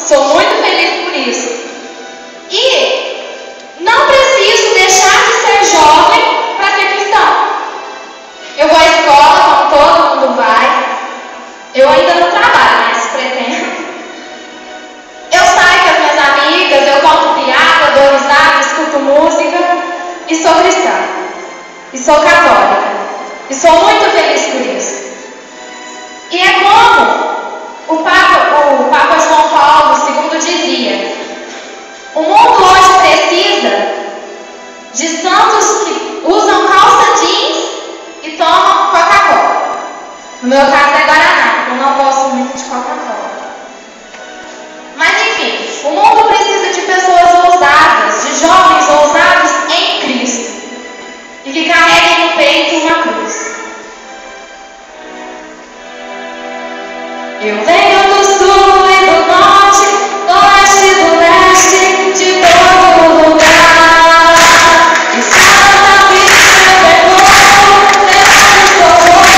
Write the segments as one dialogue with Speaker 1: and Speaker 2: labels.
Speaker 1: Sou muito feliz por isso. E não preciso deixar de ser jovem para ser cristão. Eu vou à escola, como todo mundo vai. Eu ainda não trabalho, mas pretendo. Eu saio com as minhas amigas, eu conto piada, dou risada, escuto música. E sou cristã. E sou católica. E sou muito feliz por isso. E é como o Papa João Paulo II dizia: o mundo hoje precisa de santos que usam calça jeans e tomam Coca-Cola. No meu caso é Guaraná, eu não gosto muito de Coca-Cola. Mas enfim, o mundo precisa de pessoas ousadas, de jovens ousados em Cristo e que carreguem no peito uma cruz. Eu venho do sul e do norte, do oeste e do leste, de todo lugar. E Santa Bíblia pegou, levando socorro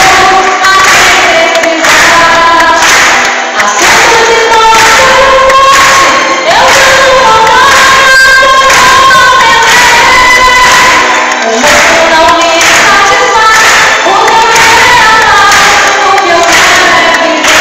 Speaker 1: a quem precisar. Assuntos de nossa morte, eu canto honrar, o mundo não me satisfaz, o que eu quero é amar, o que eu quero é viver.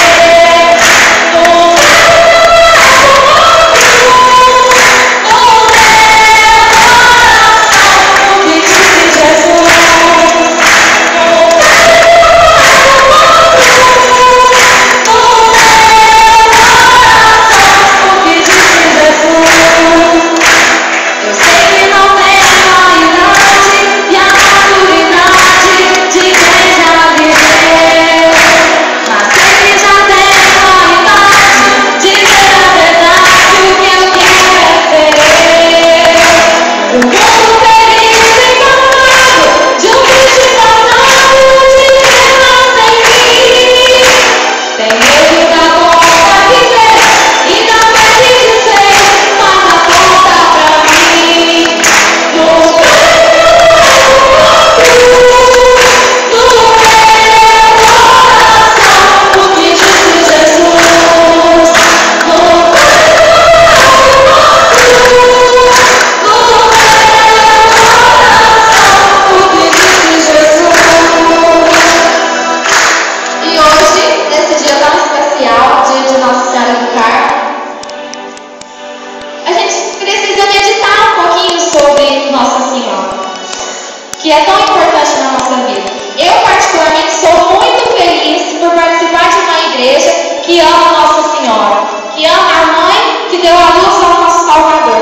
Speaker 1: Que é tão importante na nossa vida. Eu, particularmente, sou muito feliz por participar de uma igreja que ama Nossa Senhora, que ama a mãe que deu a luz ao nosso Salvador.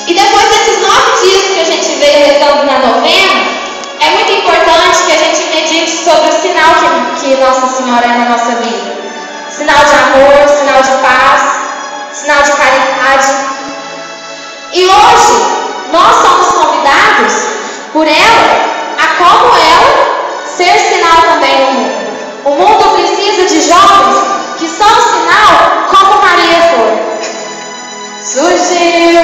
Speaker 1: E depois desses 9 dias que a gente veio rezando na novena, é muito importante que a gente medite sobre o sinal que Nossa Senhora é na nossa vida. Sinal de amor, sinal de paz, sinal de caridade. E hoje, nós somos convidados por ela, a como ela ser sinal também no mundo. O mundo precisa de jovens que são sinal como Maria foi. Surgiu